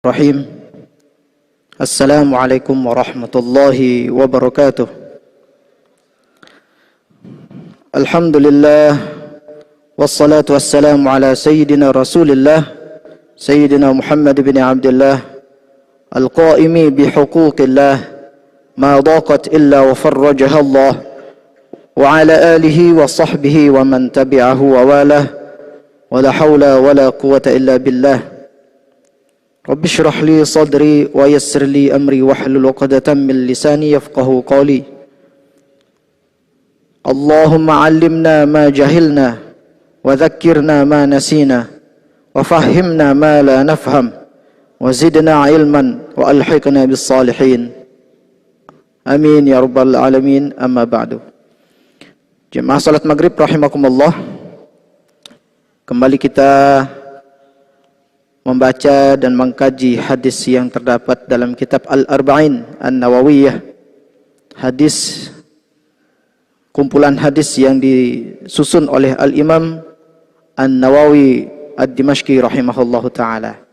Rahim. Assalamualaikum warahmatullahi wabarakatuh. Alhamdulillah wassalatu wassalamu ala sayyidina Rasulillah sayyidina Muhammad bin Abdullah al-qaimi bihuquqillah ma daqat illa wa farrajaha Allah wa ala alihi wa sahbihi wa man tabi'ahu wa walah wa la hawla wa la quwwata illa billah. Rabbi shrah li sadri wa yassir li amri wahlul 'uqdatam min lisani yafqahu qawli. Allahumma 'allimna ma jahilna wa dhakkirna ma nasina wa fahhimna ma la nafham wa zidna 'ilman wa alhiqna bis salihin. Amin ya rabbal alamin. Amma ba'du. Jemaah salat maghrib rahimakumullah. Kembali kita membaca dan mengkaji hadis yang terdapat dalam kitab Al-Arba'in An-Nawawiyah. Hadis, kumpulan hadis yang disusun oleh Al-Imam An-Nawawi Ad-Dimashqi rahimahullahu ta'ala.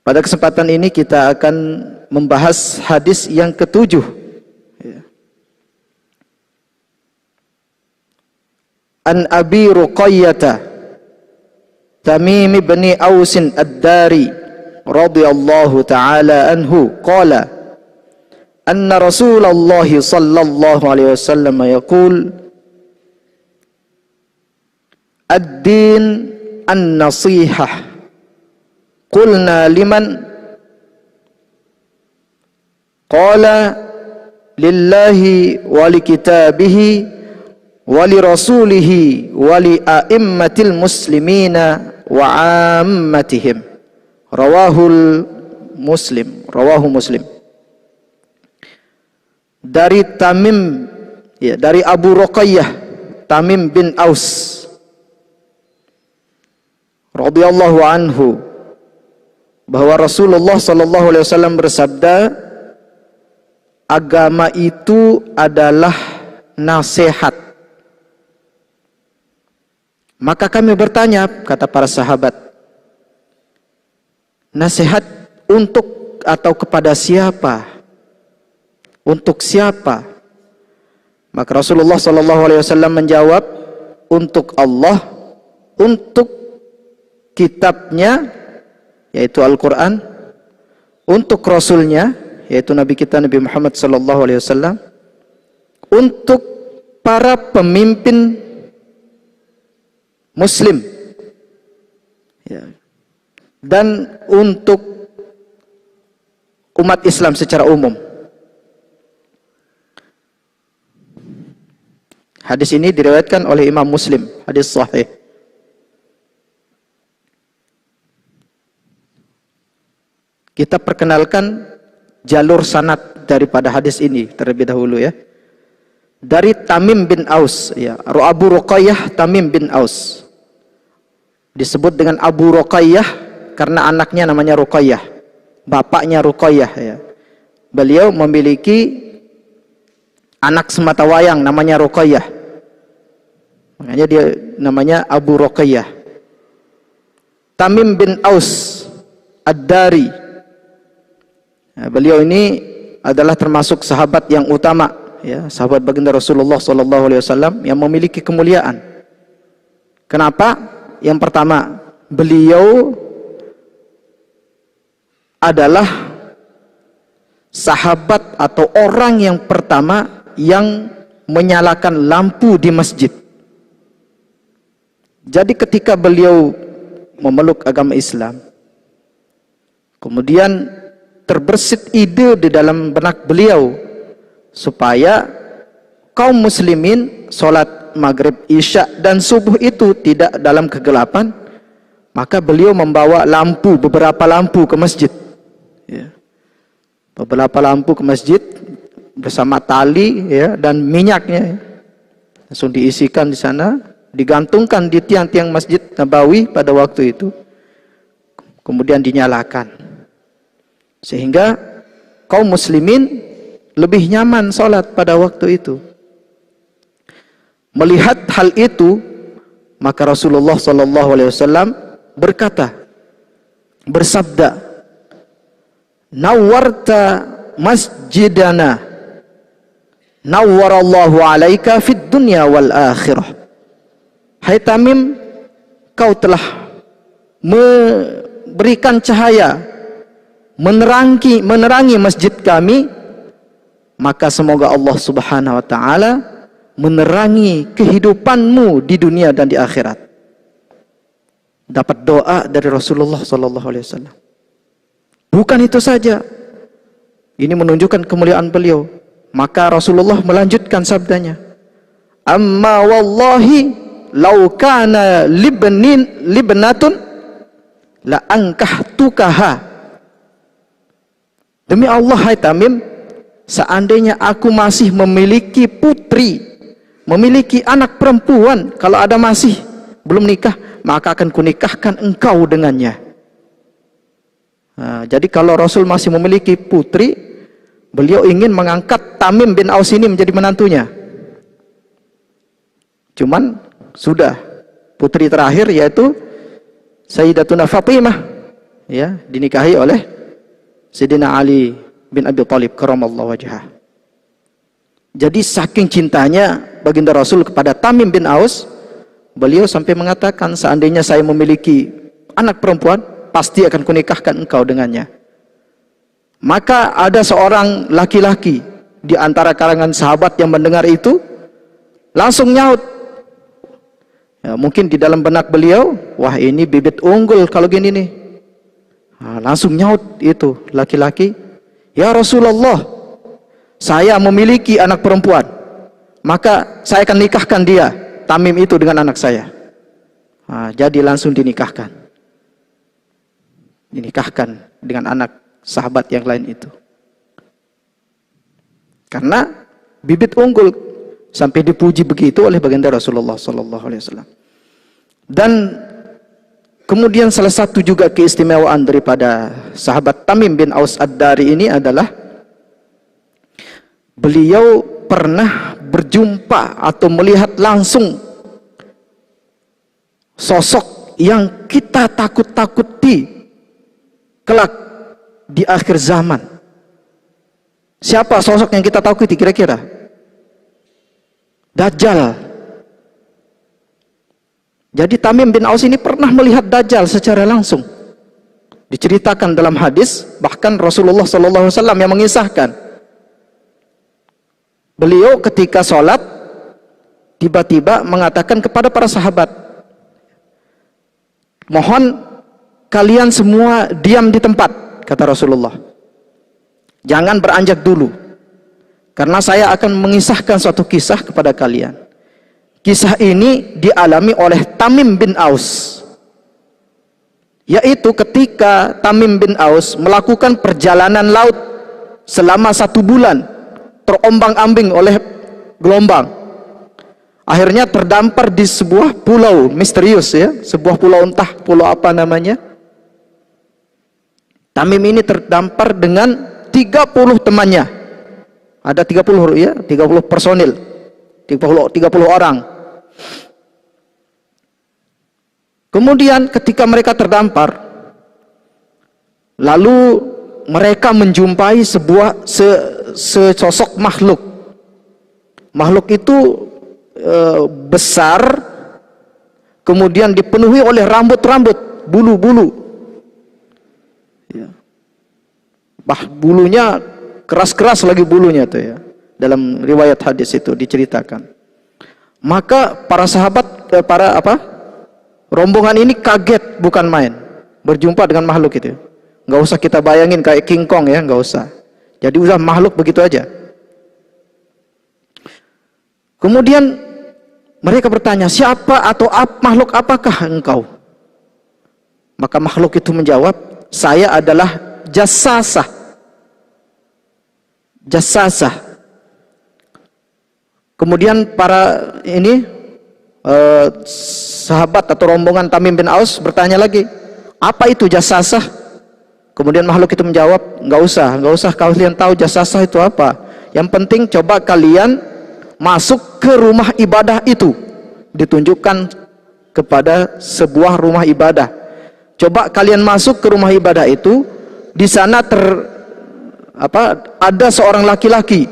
Pada kesempatan ini kita akan membahas hadis yang ketujuh. An Abi Ruqayyah Tamim bin Aus ad-Dari radhiyallahu ta'ala anhu qala anna Rasulullah sallallahu alaihi wasallam yaqul ad-din an-nasihah qulna liman qala lillahi wa likitabihi wa lirasulihi wa li a'immatil muslimina wa ammatihim. Rawahu Muslim. Dari Tamim, ya, dari Abu Ruqayyah Tamim bin Aus radhiyallahu anhu, bahwa Rasulullah sallallahu alaihi wasallam bersabda, agama itu adalah nasihat. Maka kami bertanya, kata para sahabat, nasihat untuk atau kepada siapa? Untuk siapa? Maka Rasulullah SAW menjawab, untuk Allah, untuk kitabnya, yaitu Al-Quran, untuk Rasulnya, yaitu Nabi kita Nabi Muhammad SAW, untuk para pemimpin Muslim, ya, dan untuk umat Islam secara umum. Hadis ini diriwayatkan oleh Imam Muslim, hadis sahih. Kita perkenalkan jalur sanad daripada hadis ini terlebih dahulu, ya. Dari Tamim bin Aus, ya, Abu Ruqayyah Tamim bin Aus. Disebut dengan Abu Ruqayyah karena anaknya namanya Ruqayyah, bapaknya Ruqayyah, ya. Beliau memiliki anak sematawayang namanya Ruqayyah, makanya dia namanya Abu Ruqayyah. Tamim bin Aus ad-Dari, ya, beliau ini adalah termasuk sahabat yang utama, ya, sahabat baginda Rasulullah SAW yang memiliki kemuliaan. Kenapa? Yang pertama, beliau adalah sahabat atau orang yang pertama yang menyalakan lampu di masjid. Jadi ketika beliau memeluk agama Islam, kemudian terbersit ide di dalam benak beliau supaya kaum muslimin sholat maghrib, isya, dan subuh itu tidak dalam kegelapan, maka beliau membawa lampu, beberapa lampu ke masjid, ya. Beberapa lampu ke masjid bersama tali, ya, dan minyaknya, ya. Langsung diisikan di sana, digantungkan di tiang-tiang Masjid Nabawi pada waktu itu, kemudian dinyalakan, sehingga kaum muslimin lebih nyaman sholat pada waktu itu. Melihat hal itu, maka Rasulullah SAW bersabda, nawwarta masjidana, nawwarallahu alaika fid dunya wal akhirah. Hai Tamim, kau telah memberikan cahaya, menerangi masjid kami, maka semoga Allah Subhanahu wa taala menerangi kehidupanmu di dunia dan di akhirat. Dapat doa dari Rasulullah sallallahu alaihi wasallam. Bukan itu saja. Ini menunjukkan kemuliaan beliau. Maka Rasulullah melanjutkan sabdanya, amma wallahi law kana libnatun la ankahtukaha. Demi Allah, hai Tamim, seandainya aku masih memiliki putri, memiliki anak perempuan, kalau ada masih belum nikah, maka akan kunikahkan engkau dengannya. Nah, jadi kalau Rasul masih memiliki putri, beliau ingin mengangkat Tamim bin Aus ini menjadi menantunya. Cuman sudah putri terakhir yaitu Sayyidatuna Fatimah, ya, dinikahi oleh Sayyidina Ali bin Abi Thalib karramallahu wajhah. Jadi saking cintanya baginda Rasul kepada Tamim bin Aus, beliau sampai mengatakan, seandainya saya memiliki anak perempuan, pasti akan kunikahkan engkau dengannya. Maka ada seorang laki-laki di antara kalangan sahabat yang mendengar itu, langsung nyaut. Ya, mungkin di dalam benak beliau, wah ini bibit unggul kalau gini nih. Nah, langsung nyaut itu laki-laki, ya Rasulullah, saya memiliki anak perempuan, maka saya akan nikahkan dia, Tamim itu, dengan anak saya. Nah, jadi langsung dinikahkan dengan anak sahabat yang lain itu. Karena bibit unggul, sampai dipuji begitu oleh baginda Rasulullah sallallahu alaihi wasallam. Dan kemudian salah satu juga keistimewaan daripada sahabat Tamim bin Aus Ad-Dari ini adalah beliau pernah berjumpa atau melihat langsung sosok yang kita takut-takuti kelak di akhir zaman. Siapa sosok yang kita takuti kira-kira? Dajjal. Jadi Tamim bin Aus ini pernah melihat Dajjal secara langsung. Diceritakan dalam hadis, bahkan Rasulullah SAW yang mengisahkan. Beliau ketika sholat, tiba-tiba mengatakan kepada para sahabat, mohon kalian semua diam di tempat, kata Rasulullah. Jangan beranjak dulu, karena saya akan mengisahkan suatu kisah kepada kalian. Kisah ini dialami oleh Tamim bin Aus, yaitu ketika Tamim bin Aus melakukan perjalanan laut selama 1 bulan, terombang-ambing oleh gelombang. Akhirnya terdampar di sebuah pulau misterius, ya, sebuah pulau, entah pulau apa namanya. Tamim ini terdampar dengan 30 temannya. Ada 30, ya, 30 personil, 30 orang. Kemudian ketika mereka terdampar, lalu mereka menjumpai sesosok makhluk. Makhluk itu besar, kemudian dipenuhi oleh rambut-rambut, bulu-bulu. Ya. Bulunya keras-keras lagi bulunya tuh, ya. Dalam riwayat hadis itu diceritakan. Maka para sahabat, rombongan ini kaget bukan main berjumpa dengan makhluk itu. Nggak usah kita bayangin kayak King Kong, ya, nggak usah. Jadi udah makhluk begitu aja. Kemudian mereka bertanya, siapa atau makhluk apakah engkau? Maka makhluk itu menjawab, saya adalah Jassasah. Jassasah. Kemudian para ini sahabat atau rombongan Tamim bin Aus bertanya lagi, apa itu Jassasah? Kemudian makhluk itu menjawab, nggak usah kalian tahu Jassasah itu apa. Yang penting coba kalian masuk ke rumah ibadah itu. Ditunjukkan kepada sebuah rumah ibadah. Coba kalian masuk ke rumah ibadah itu, di sana ada seorang laki-laki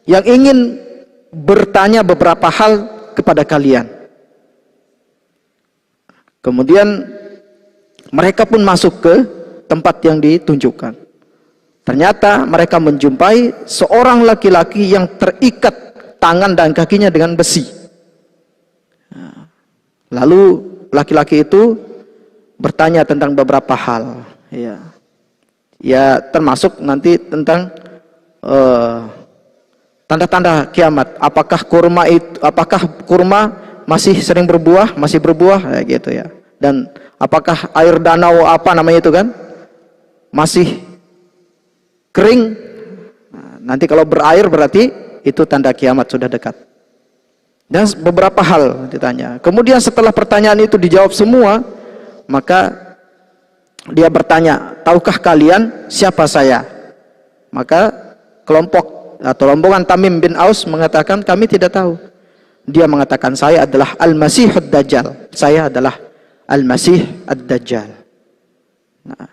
yang ingin bertanya beberapa hal kepada kalian. Kemudian mereka pun masuk ke tempat yang ditunjukkan. Ternyata mereka menjumpai seorang laki-laki yang terikat tangan dan kakinya dengan besi. Lalu laki-laki itu bertanya tentang beberapa hal. Ya, termasuk nanti tentang tanda-tanda kiamat. Apakah kurma masih sering berbuah, masih berbuah, gitu ya. Dan apakah air danau itu kan masih kering? Nanti kalau berair berarti itu tanda kiamat sudah dekat. Dan beberapa hal ditanya. Kemudian setelah pertanyaan itu dijawab semua, maka dia bertanya, tahukah kalian siapa saya? Maka kelompok atau rombongan Tamim bin Aus mengatakan, kami tidak tahu. Dia mengatakan, saya adalah Al-Masih Ad-Dajjal. Saya adalah Al-Masih Ad-Dajjal. Nah,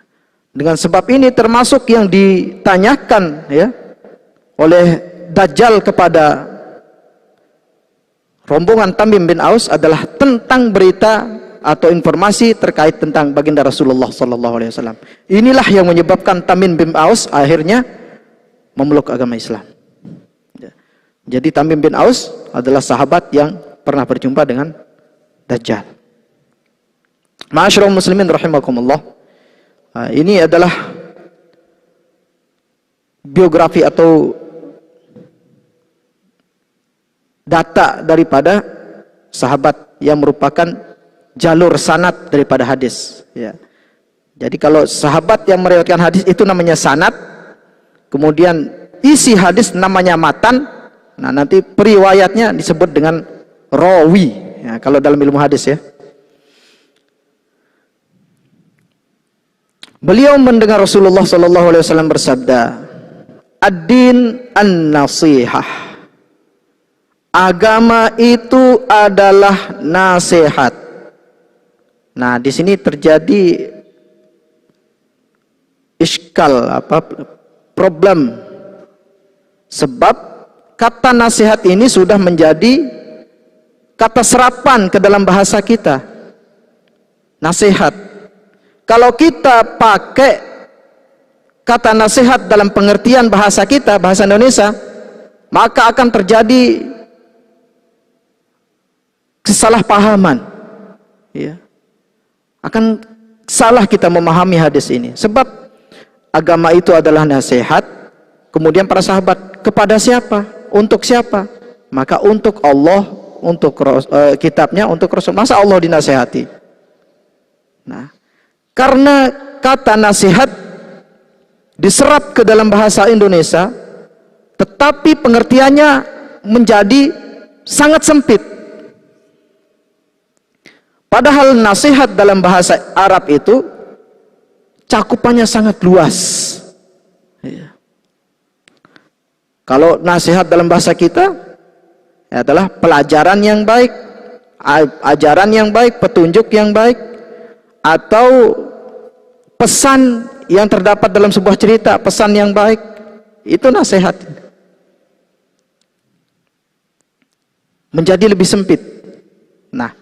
dengan sebab ini termasuk yang ditanyakan ya oleh Dajjal kepada rombongan Tamim bin Aus adalah tentang berita atau informasi terkait tentang baginda Rasulullah SAW. Inilah yang menyebabkan Tamim bin Aus akhirnya memeluk agama Islam. Jadi Tamim bin Aus adalah sahabat yang pernah berjumpa dengan Dajjal. Ma'asyiral muslimin rahimakumullah. Ini adalah biografi atau data daripada sahabat yang merupakan jalur sanad daripada hadis. Ya. Jadi kalau sahabat yang meriwayatkan hadis itu namanya sanad, kemudian isi hadis namanya matan. Nah, nanti periwayatnya disebut dengan rawi. Ya, kalau dalam ilmu hadis ya. Beliau mendengar Rasulullah SAW bersabda, ad-din an-nasihah. Agama itu adalah nasihat. Nah, di sini terjadi iskal, problem. Sebab kata nasihat ini sudah menjadi kata serapan ke dalam bahasa kita. Nasihat. Kalau kita pakai kata nasihat dalam pengertian bahasa kita, bahasa Indonesia, maka akan terjadi kesalahpahaman. Ya. Akan salah kita memahami hadis ini. Sebab agama itu adalah nasihat. Kemudian para sahabat, kepada siapa? Untuk siapa? Maka untuk Allah, untuk kitabnya, untuk Rasul. Masa Allah dinasihati? Nah, karena kata nasihat diserap ke dalam bahasa Indonesia, tetapi pengertiannya menjadi sangat sempit. Padahal nasihat dalam bahasa Arab itu cakupannya sangat luas. Ya. Kalau nasihat dalam bahasa kita adalah pelajaran yang baik, ajaran yang baik, petunjuk yang baik, atau pesan yang terdapat dalam sebuah cerita, pesan yang baik, itu nasihat. Menjadi lebih sempit. Nah,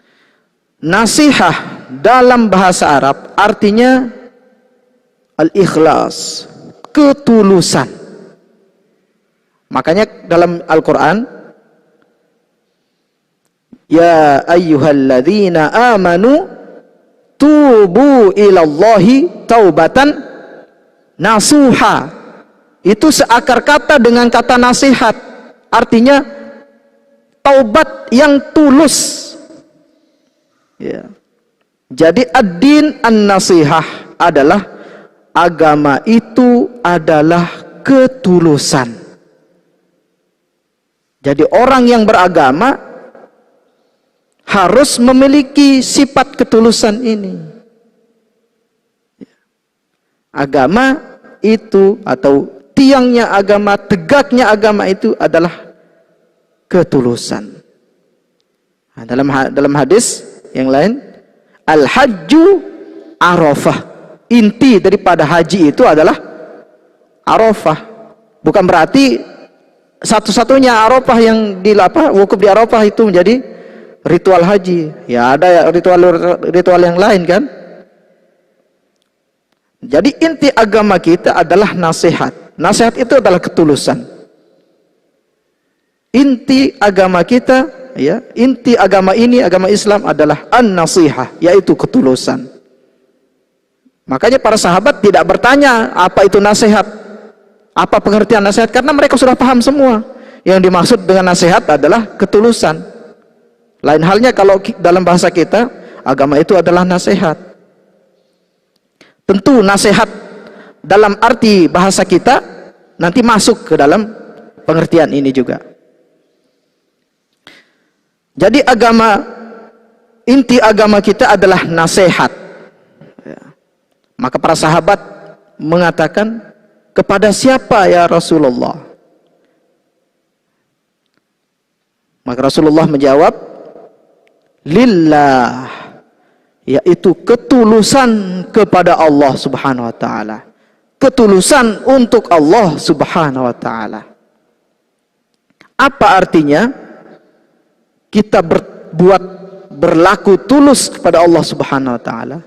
nasihah dalam bahasa Arab artinya al-ikhlas, ketulusan. Makanya dalam Al-Quran, ya ayyuhalladzina amanu tubu ilallahi taubatan nasuha. Itu seakar kata dengan kata nasihat. Artinya taubat yang tulus. Ya. Jadi ad-din an-nasihah adalah agama itu adalah ketulusan. Jadi orang yang beragama harus memiliki sifat ketulusan ini. Agama itu atau tiangnya agama, tegaknya agama itu adalah ketulusan. Nah, dalam hadis yang lain, al-hajju arafah. Inti daripada haji itu adalah Arafah. Bukan berarti satu-satunya Arafah yang wukuf di Arafah itu menjadi ritual haji. Ya ada ya ritual yang lain kan. Jadi inti agama kita adalah nasihat. Nasihat itu adalah ketulusan. Inti agama kita, ya, inti agama ini, agama Islam adalah an-nasihah, yaitu ketulusan. Makanya para sahabat tidak bertanya apa itu nasihat, apa pengertian nasihat, karena mereka sudah paham semua. Yang dimaksud dengan nasihat adalah ketulusan. Lain halnya kalau dalam bahasa kita, agama itu adalah nasihat. Tentu nasihat dalam arti bahasa kita nanti masuk ke dalam pengertian ini juga. Jadi inti agama kita adalah nasihat. Maka para sahabat mengatakan, kepada siapa ya Rasulullah? Maka Rasulullah menjawab, lillah, yaitu ketulusan kepada Allah Subhanahu wa taala. Ketulusan untuk Allah Subhanahu wa taala. Apa artinya? Kita berlaku tulus kepada Allah Subhanahu wa taala.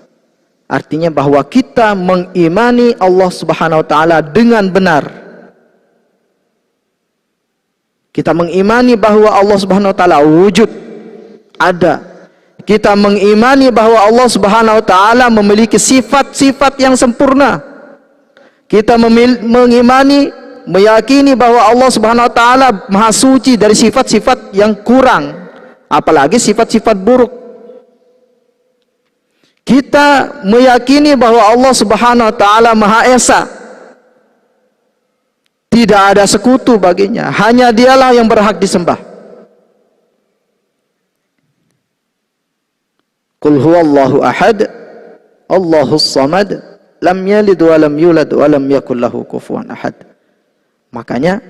Artinya bahwa kita mengimani Allah Subhanahu wa taala dengan benar. Kita mengimani bahwa Allah Subhanahu wa taala wujud, ada. Kita mengimani bahwa Allah Subhanahu wa taala memiliki sifat-sifat yang sempurna. Kita mengimani, meyakini bahwa Allah Subhanahu wa taala Maha Suci dari sifat-sifat yang kurang, apalagi sifat-sifat buruk. Kita meyakini bahwa Allah Subhanahu wa taala Maha Esa. Tidak ada sekutu baginya, hanya Dialah yang berhak disembah. Qul huwallahu ahad, Allahus samad, lam yalid wa lam yulad wa lam yakul lahu kufuwan ahad. Makanya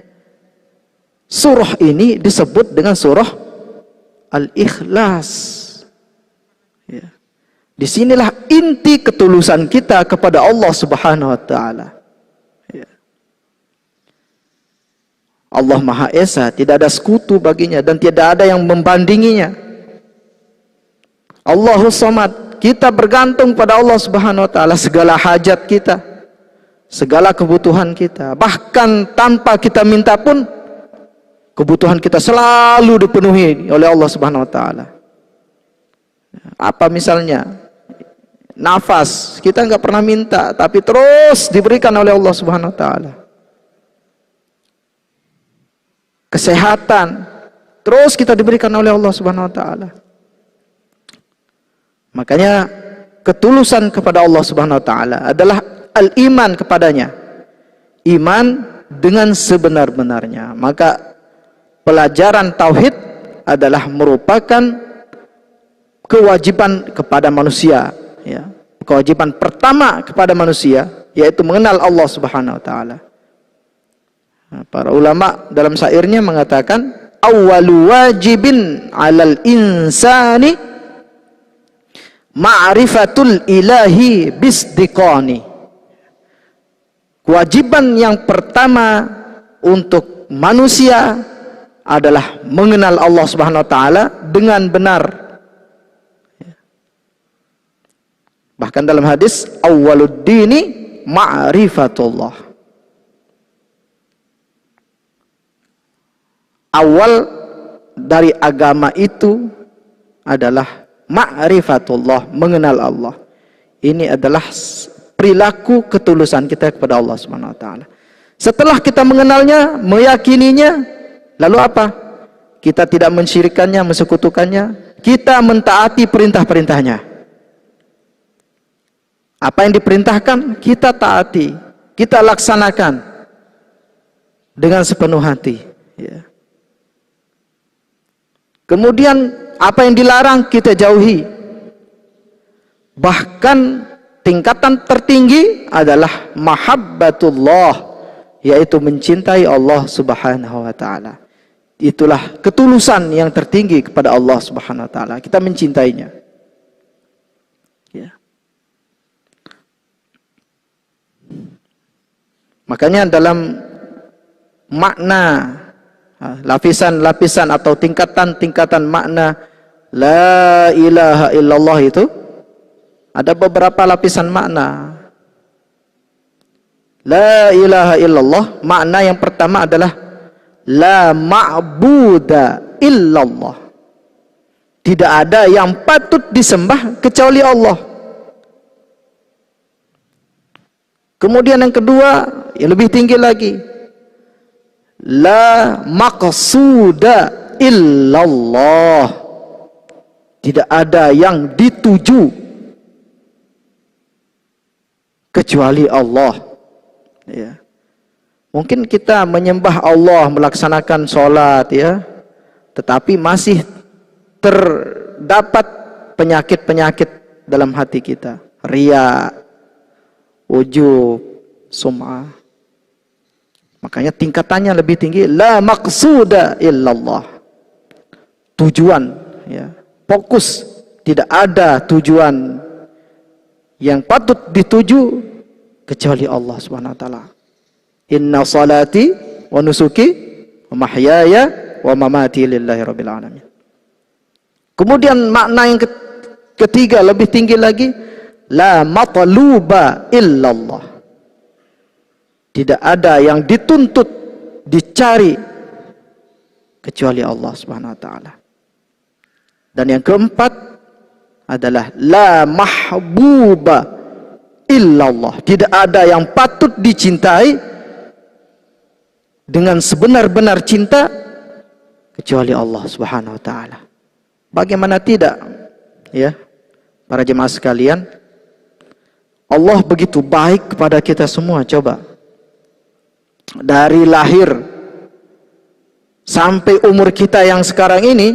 surah ini disebut dengan surah Al-Ikhlas. Ya. Disinilah inti ketulusan kita kepada Allah Subhanahu wa taala. Ya. Allah Maha Esa, tidak ada sekutu baginya dan tidak ada yang membandinginya. Allahus Samad, kita bergantung pada Allah Subhanahu wa taala segala hajat kita, segala kebutuhan kita. Bahkan tanpa kita minta pun kebutuhan kita selalu dipenuhi oleh Allah Subhanahu wa taala. Apa misalnya? Nafas, kita nggak pernah minta tapi terus diberikan oleh Allah Subhanahu wa taala. Kesehatan terus kita diberikan oleh Allah Subhanahu wa taala. Makanya ketulusan kepada Allah Subhanahu wa taala adalah al-iman kepadanya. Iman dengan sebenar-benarnya. Maka pelajaran tauhid adalah merupakan kewajiban kepada manusia, ya. Kewajiban pertama kepada manusia yaitu mengenal Allah Subhanahu wa taala. Para ulama dalam syairnya mengatakan, awwalu wajibin 'alal insani ma'rifatul ilahi bisdiqani. Kewajiban yang pertama untuk manusia adalah mengenal Allah Subhanahu wa taala dengan benar. Bahkan dalam hadis, awwaluddini ma'rifatullah. Awal dari agama itu adalah ma'rifatullah, mengenal Allah. Ini adalah perilaku ketulusan kita kepada Allah Subhanahu wa taala. Setelah kita mengenalnya, meyakininya, lalu apa? Kita tidak mensyirikannya, mensekutukannya, kita mentaati perintah-perintahnya. Apa yang diperintahkan, kita taati, kita laksanakan dengan sepenuh hati, ya. Kemudian apa yang dilarang kita jauhi. Bahkan tingkatan tertinggi adalah mahabbatullah, yaitu mencintai Allah Subhanahu wa taala. Itulah ketulusan yang tertinggi kepada Allah Subhanahu wa taala. Kita mencintainya. Ya. Makanya dalam makna lapisan-lapisan atau tingkatan-tingkatan makna la ilaha illallah itu ada beberapa lapisan makna. La ilaha illallah, makna yang pertama adalah la ma'buda illallah. Tidak ada yang patut disembah kecuali Allah. Kemudian yang kedua, yang lebih tinggi lagi, la maqsuda illallah. Tidak ada yang dituju kecuali Allah. Ya. Mungkin kita menyembah Allah, melaksanakan sholat, ya, tetapi masih terdapat penyakit-penyakit dalam hati kita, riya, ujub, sum'ah. Makanya tingkatannya lebih tinggi, la maqsuda illallah. Tujuan, ya, fokus, tidak ada tujuan yang patut dituju kecuali Allah Subhanahu wa taala. Inna salati wa nusuki wa mahyaya wa mamati lillahi rabbil alamin. Kemudian makna yang ketiga lebih tinggi lagi, la matluba illallah. Tidak ada yang dituntut, dicari kecuali Allah Subhanahu wa taala. Dan yang keempat adalah la mahbuba illallah. Tidak ada yang patut dicintai dengan sebenar-benar cinta kecuali Allah Subhanahu wa taala. Bagaimana tidak, ya, para jemaah sekalian, Allah begitu baik kepada kita semua. Coba, dari lahir sampai umur kita yang sekarang ini,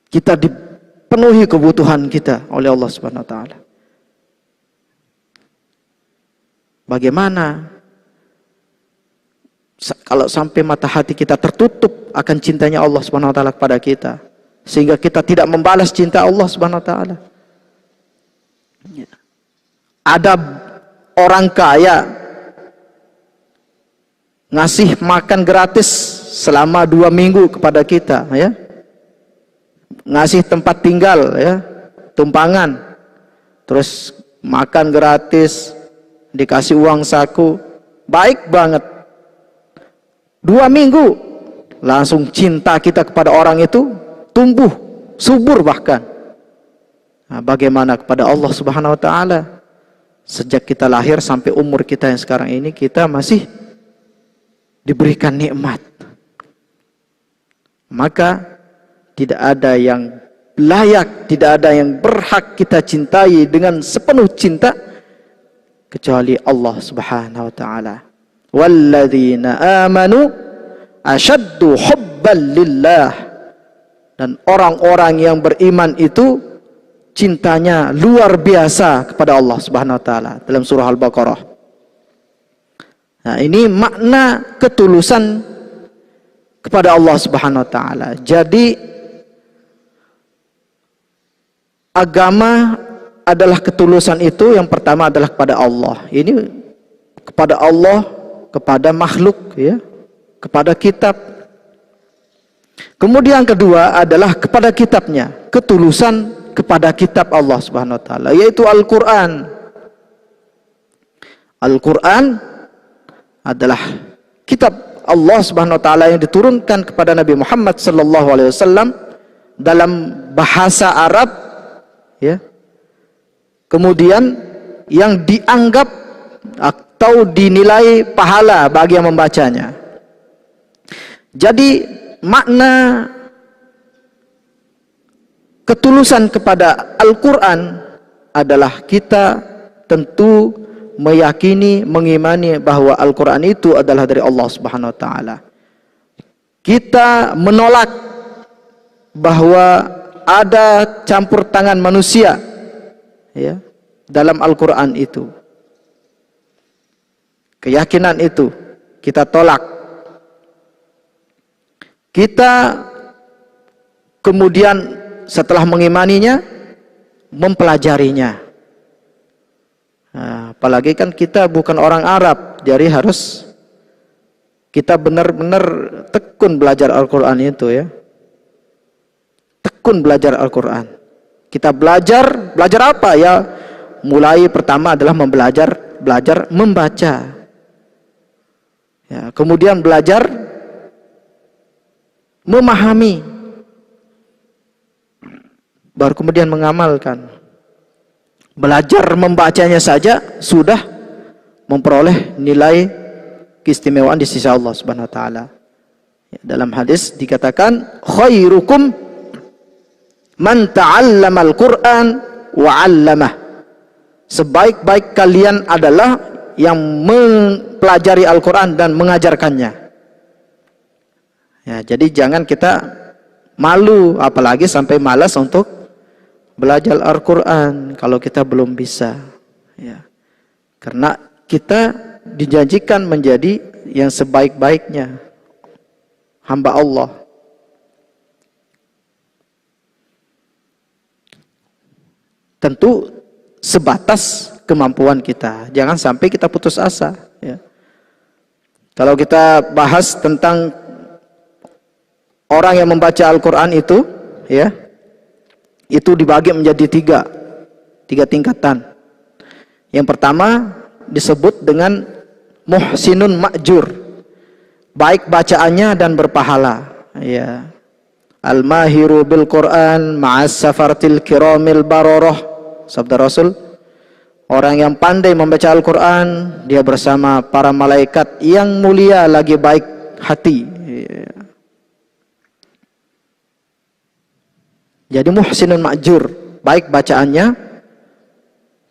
kita dipenuhi kebutuhan kita oleh Allah Subhanahu wa taala. Bagaimana kalau sampai mata hati kita tertutup akan cintanya Allah Subhanahu wa taala kepada kita, sehingga kita tidak membalas cinta Allah Subhanahu wa taala? Ada orang kaya ngasih makan gratis selama 2 minggu kepada kita, ya, ngasih tempat tinggal, ya, tumpangan, terus makan gratis, dikasih uang saku, baik banget. 2 minggu langsung cinta kita kepada orang itu tumbuh subur bahkan. Nah, bagaimana kepada Allah Subhanahu wa taala? Sejak kita lahir sampai umur kita yang sekarang ini, kita masih diberikan nikmat. Maka tidak ada yang layak, tidak ada yang berhak kita cintai dengan sepenuh cinta kecuali Allah Subhanahu wa taala. Walladzina amanu asyaddu hubban lillah. Dan orang-orang yang beriman itu cintanya luar biasa kepada Allah Subhanahu wa taala dalam surah Al-Baqarah. Nah, ini makna ketulusan kepada Allah Subhanahu wa taala. Jadi agama adalah ketulusan itu, yang pertama adalah kepada Allah. Ini kepada Allah, kepada makhluk, ya, kepada kitab. Kemudian yang kedua adalah kepada kitabnya, ketulusan kepada kitab Allah Subhanahu wa taala, yaitu Al-Qur'an. Al-Qur'an adalah kitab Allah Subhanahu wa taala yang diturunkan kepada Nabi Muhammad sallallahu alaihi wasallam dalam bahasa Arab, ya. Kemudian yang dianggap atau dinilai pahala bagi yang membacanya. Jadi makna ketulusan kepada Al-Quran adalah kita tentu meyakini, mengimani bahwa Al-Quran itu adalah dari Allah Subhanahu wa taala. Kita menolak bahwa ada campur tangan manusia, ya, dalam Al-Quran itu. Keyakinan itu kita tolak. Kita kemudian setelah mengimaninya, mempelajarinya. Nah, apalagi kan kita bukan orang Arab, jadi harus kita benar-benar tekun belajar Al-Quran itu ya. Tekun belajar Al-Quran. Kita belajar apa ya? Mulai pertama adalah belajar membaca. Ya, kemudian belajar memahami. Baru kemudian mengamalkan. Belajar membacanya saja sudah memperoleh nilai keistimewaan di sisi Allah Subhanahu wa taala. Ya, dalam hadis dikatakan khairukum man ta'allamal Qur'an wa 'allamah. Sebaik-baik kalian adalah yang mempelajari Al-Qur'an dan mengajarkannya. Ya, jadi jangan kita malu apalagi sampai malas untuk belajar Al-Qur'an kalau kita belum bisa. Ya. Karena kita dijanjikan menjadi yang sebaik-baiknya hamba Allah. Tentu sebatas kemampuan kita. Jangan sampai kita putus asa. Ya. Kalau kita bahas tentang orang yang membaca Al-Quran itu, ya, itu dibagi menjadi tiga tingkatan. Yang pertama disebut dengan muhsinun ma'jur, baik bacaannya dan berpahala. Ya. Al-mahiru bil Quran ma'as safartil kiramil baroroh, sabda Rasul. Orang yang pandai membaca Al-Quran, dia bersama para malaikat yang mulia lagi baik hati. Ya. Jadi muhsinun ma'jur, baik bacaannya,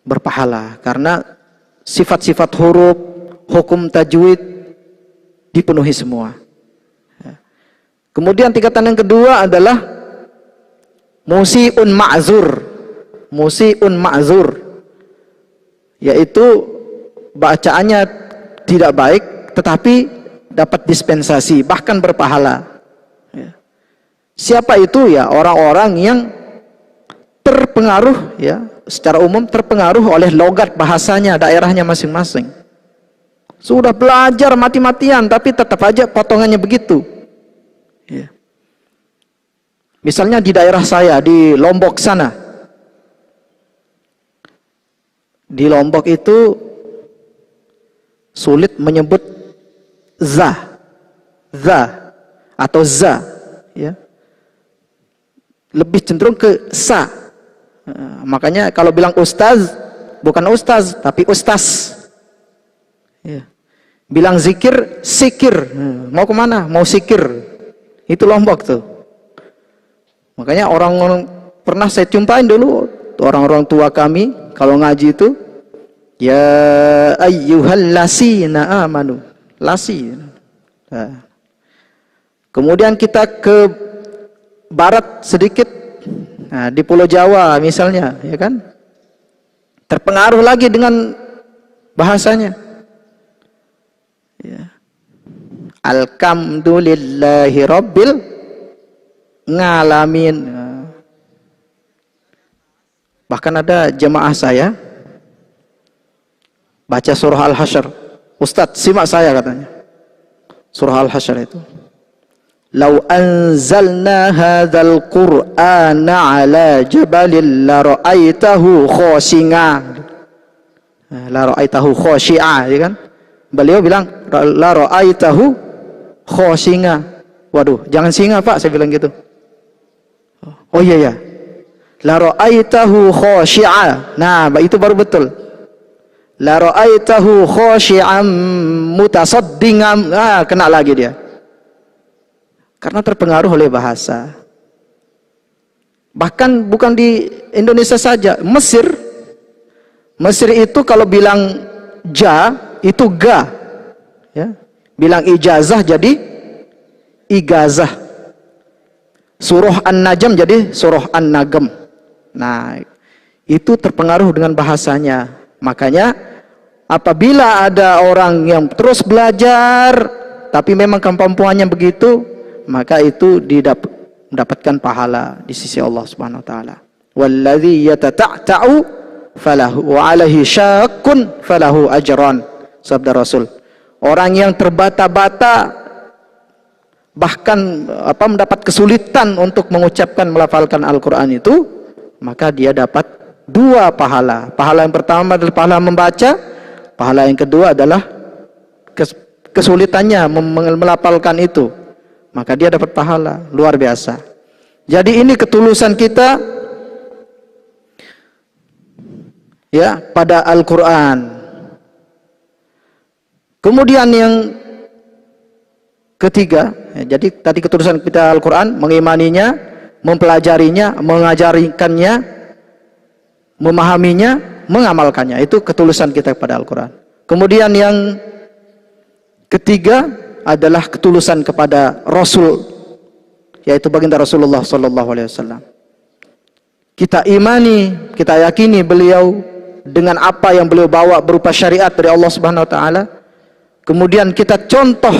berpahala. Karena sifat-sifat huruf, hukum tajwid dipenuhi semua. Kemudian tingkatan yang kedua adalah musi'un ma'zur. Musi'un ma'zur, yaitu bacaannya tidak baik tetapi dapat dispensasi, bahkan berpahala. Siapa itu? Ya, orang-orang yang terpengaruh, ya, secara umum terpengaruh oleh logat bahasanya daerahnya masing-masing. Sudah belajar mati-matian tapi tetap aja potongannya begitu. Ya. Misalnya di daerah saya di Lombok sana, di Lombok itu sulit menyebut za atau za, ya. Lebih cenderung ke sa. Makanya kalau bilang ustaz, bukan ustaz tapi ustas. Ya. Bilang zikir, sikir. Mau kemana? Mau sikir. Itu Lombok tuh. Makanya orang-orang pernah saya jumpain dulu, orang-orang tua kami kalau ngaji itu, ya ayyuhal lasina amanu, lasi. Nah. Kemudian kita ke barat sedikit, nah, di Pulau Jawa misalnya, ya kan, terpengaruh lagi dengan bahasanya. Ya. Alhamdulillahi rabbil ngalamin. Bahkan ada jemaah saya baca surah Al-Hasyr. Ustadz, simak saya katanya. Surah Al-Hasyr itu. Lau anzalna hadzal Qur'ana ala jabalin la ra'aitahu khashi'a. La ra'aitahu khashi'a, ya kan? Beliau bilang la ra'aitahu khashi'a. Waduh, jangan singa Pak, saya bilang gitu. Oh iya ya. La ra'aitahu khashi'a. Nah, itu baru betul. La ra'aitahu khashi'an mutasaddian. Ah, kena lagi dia. Karena terpengaruh oleh bahasa. Bahkan bukan di Indonesia saja, Mesir itu kalau bilang ja itu ga, ya. Bilang ijazah jadi igazah. Surah An-Najm jadi surah An-Nagm. Nah, itu terpengaruh dengan bahasanya. Makanya apabila ada orang yang terus belajar tapi memang kemampuannya begitu, maka itu mendapatkan pahala di sisi Allah Subhanahu wa taala. Wallazi yatata'u falahu wa alaihi syaqqun falahu ajran. Sabda Rasul. Orang yang terbata-bata bahkan mendapat kesulitan untuk mengucapkan melafalkan Al-Qur'an itu, maka dia dapat 2 pahala. Pahala yang pertama adalah pahala membaca, pahala yang kedua adalah kesulitannya melafalkan itu. Maka dia dapat pahala luar biasa. Jadi ini ketulusan kita ya pada Al-Qur'an. Kemudian yang ketiga, ya, jadi tadi ketulusan kita Al-Qur'an, mengimaninya, mempelajarinya, mengajarikannya, memahaminya, mengamalkannya. Itu ketulusan kita kepada Al-Qur'an. Kemudian yang ketiga adalah ketulusan kepada Rasul, yaitu baginda Rasulullah sallallahu alaihi wasallam. Kita imani, kita yakini beliau dengan apa yang beliau bawa berupa syariat dari Allah Subhanahu wa taala. Kemudian kita contoh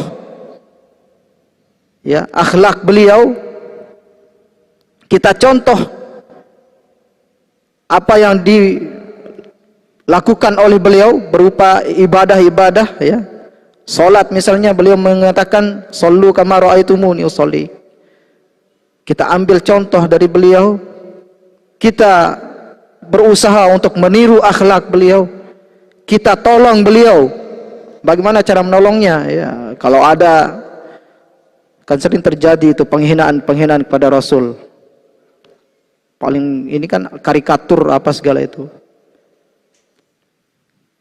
ya akhlak beliau, kita contoh apa yang dilakukan oleh beliau berupa ibadah-ibadah ya. Salat misalnya beliau mengatakan shollu kama raaitumuni usolli. Kita ambil contoh dari beliau, kita berusaha untuk meniru akhlak beliau, kita tolong beliau. Bagaimana cara menolongnya ya? Kalau ada, kan sering terjadi itu penghinaan kepada Rasul. Paling ini kan karikatur apa segala itu.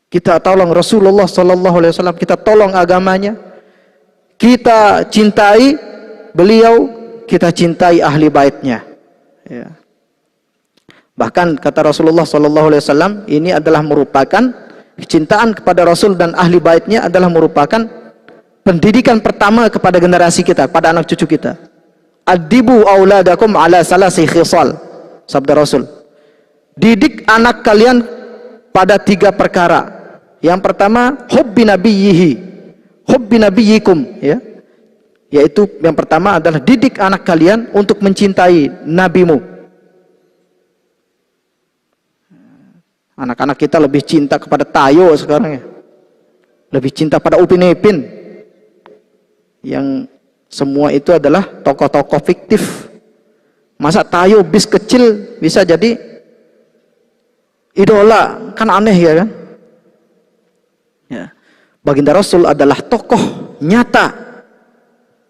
Kita tolong Rasulullah sallallahu alaihi wasallam, kita tolong agamanya, kita cintai beliau, kita cintai ahli baitnya ya. Bahkan kata Rasulullah sallallahu alaihi wasallam, ini adalah merupakan kecintaan kepada Rasul dan ahli baitnya adalah merupakan pendidikan pertama kepada generasi kita, pada anak cucu kita. Adibu auladakum ala salasi khisal, sabda Rasul. Didik anak kalian pada 3 perkara. Yang pertama, hubbi nabiyyihi, hubbi nabiyyikum ya. Yaitu yang pertama adalah didik anak kalian untuk mencintai nabimu. Anak-anak kita lebih cinta kepada Tayo sekarang ya. Lebih cinta pada Upin Ipin. Yang semua itu adalah tokoh-tokoh fiktif. Masa Tayo bis kecil bisa jadi idola? Kan aneh ya kan? Ya. Baginda Rasul adalah tokoh nyata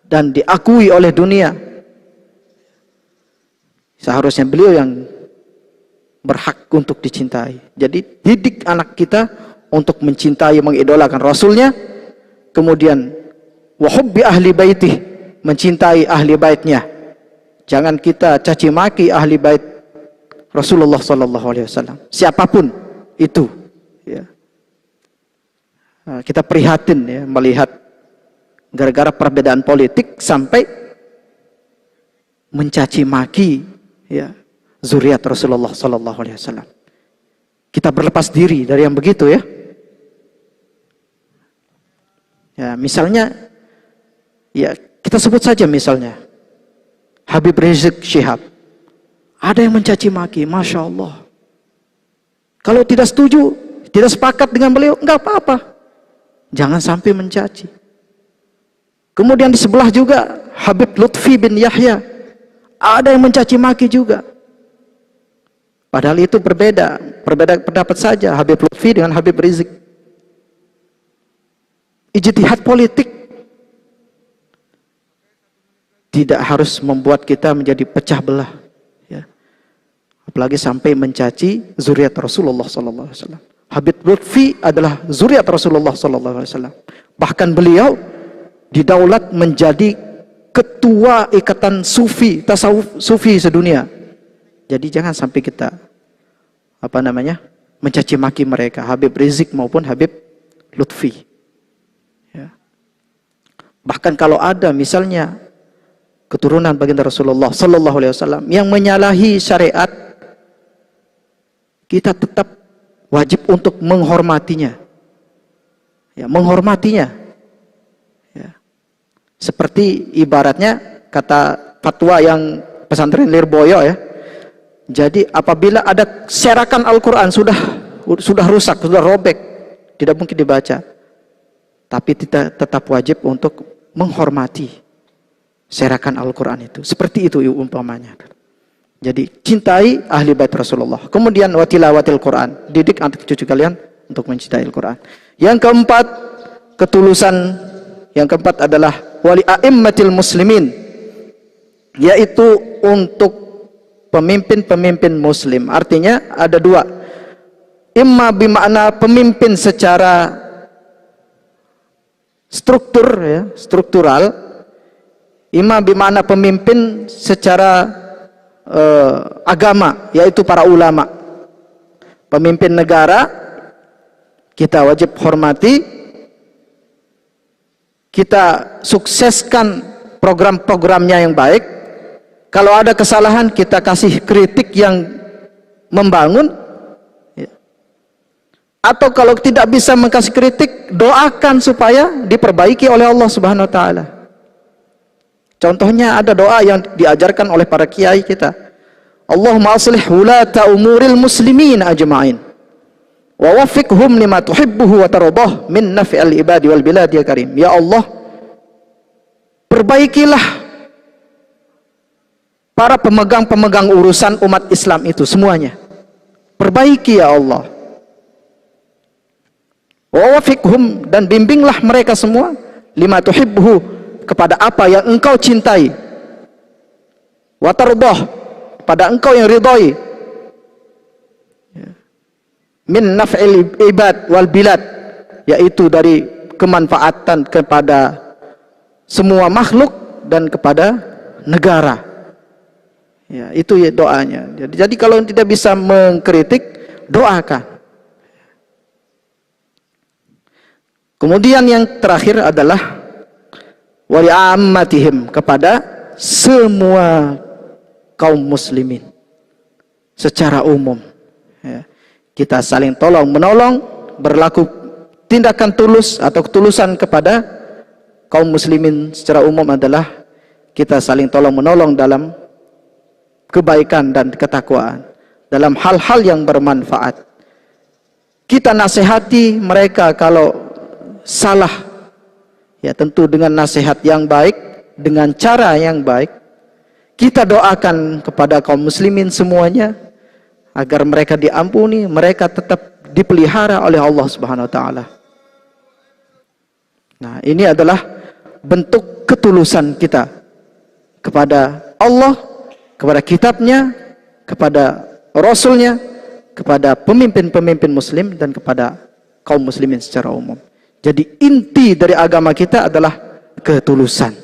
dan diakui oleh dunia. Seharusnya beliau yang berhak untuk dicintai. Jadi didik anak kita untuk mencintai, mengidolakan Rasulnya. Kemudian wahubbi ahli baitih, mencintai ahli baitnya. Jangan kita caci maki ahli bait Rasulullah sallallahu alaihi wasallam, siapapun itu ya. Kita prihatin ya melihat gara-gara perbedaan politik sampai mencaci maki ya zuriat Rasulullah sallallahu alaihi wasallam. Kita berlepas diri dari yang begitu ya. Ya, misalnya ya kita sebut saja misalnya Habib Rizik Syihab. Ada yang mencaci maki, Masya Allah. Kalau tidak setuju, tidak sepakat dengan beliau, enggak apa-apa. Jangan sampai mencaci. Kemudian di sebelah juga Habib Lutfi bin Yahya. Ada yang mencaci maki juga. Padahal itu berbeda pendapat saja Habib Lutfi dengan Habib Rizik. Ijtihad politik tidak harus membuat kita menjadi pecah belah ya. Apalagi sampai mencaci zuriat Rasulullah sallallahu alaihi wasallam. Habib Lutfi adalah zuriat Rasulullah sallallahu alaihi wasallam. Bahkan beliau didaulat menjadi ketua ikatan sufi, tasawuf sufi sedunia. Jadi jangan sampai kita mencaci maki mereka, Habib Rizik maupun Habib Lutfi. Ya. Bahkan kalau ada misalnya keturunan baginda Rasulullah sallallahu alaihi wasallam yang menyalahi syariat, kita tetap wajib untuk menghormatinya. Ya, menghormatinya. Ya. Seperti ibaratnya kata fatwa yang pesantren Lirboyo ya. Jadi apabila ada serakan Al-Quran sudah rusak, sudah robek, tidak mungkin dibaca. Tapi kita tetap wajib untuk menghormati serakan Al-Quran itu. Seperti itu umpamanya. Jadi cintai ahli bait Rasulullah. Kemudian watilawatil Quran, didik anak cucu kalian untuk mencintai Al-Quran. Yang keempat, ketulusan. Yang keempat adalah wali a'immatil muslimin, yaitu untuk pemimpin-pemimpin muslim. Artinya ada dua. Imma bimakna pemimpin secara struktural. Imma bimakna pemimpin secara agama, yaitu para ulama. Pemimpin negara kita wajib hormati, kita sukseskan program-programnya yang baik. Kalau ada kesalahan, kita kasih kritik yang membangun. Atau kalau tidak bisa mengkasih kritik, doakan supaya diperbaiki oleh Allah Subhanahu wa taala. Contohnya ada doa yang diajarkan oleh para kiai kita. Allahumma aslih wulata umuril muslimin ajma'in wa waffiqhum lima tuhibbuhu wa tardah min naf'il ibadi wal bilad ya karim. Ya Allah, perbaikilah para pemegang-pemegang urusan umat Islam itu semuanya. Perbaiki ya Allah. Wa wafiqhum, dan bimbinglah mereka semua lima tuhibbuhu, kepada apa yang engkau cintai. Wa tardah, pada engkau yang ridhai. Min naf'il ibad wal bilad, yaitu dari kemanfaatan kepada semua makhluk dan kepada negara. Ya, itu ya doanya. Jadi kalau tidak bisa mengkritik, doakan. Kemudian yang terakhir adalah wali ammatihim, kepada semua kaum muslimin secara umum. Ya, kita saling tolong menolong, berlaku tindakan tulus atau ketulusan kepada kaum muslimin secara umum adalah kita saling tolong menolong dalam kebaikan dan ketakwaan, dalam hal-hal yang bermanfaat. Kita nasihati mereka kalau salah, ya tentu dengan nasihat yang baik, dengan cara yang baik. Kita doakan kepada kaum muslimin semuanya agar mereka diampuni, mereka tetap dipelihara oleh Allah Subhanahu wa taala. Nah, ini adalah bentuk ketulusan kita kepada Allah, kepada kitabnya, kepada rasulnya, kepada pemimpin-pemimpin muslim, dan kepada kaum muslimin secara umum. Jadi inti dari agama kita adalah ketulusan,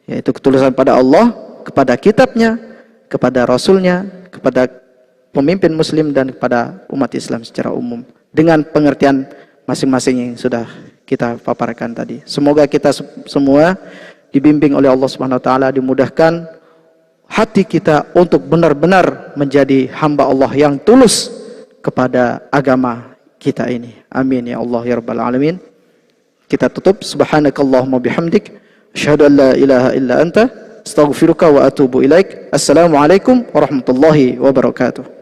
yaitu ketulusan pada Allah, kepada kitabnya, kepada rasulnya, kepada pemimpin muslim, dan kepada umat Islam secara umum, dengan pengertian masing-masing yang sudah kita paparkan tadi. Semoga kita semua dibimbing oleh Allah Subhanahu wa taala, dimudahkan hati kita untuk benar-benar menjadi hamba Allah yang tulus kepada agama kita ini. Amin ya Allah ya rabbal alamin. Kita tutup. Subhanakallahumma bihamdik, asyhadu an la ilaha illa anta, astaghfiruka wa atubu ilaik. Assalamualaikum warahmatullahi wabarakatuh.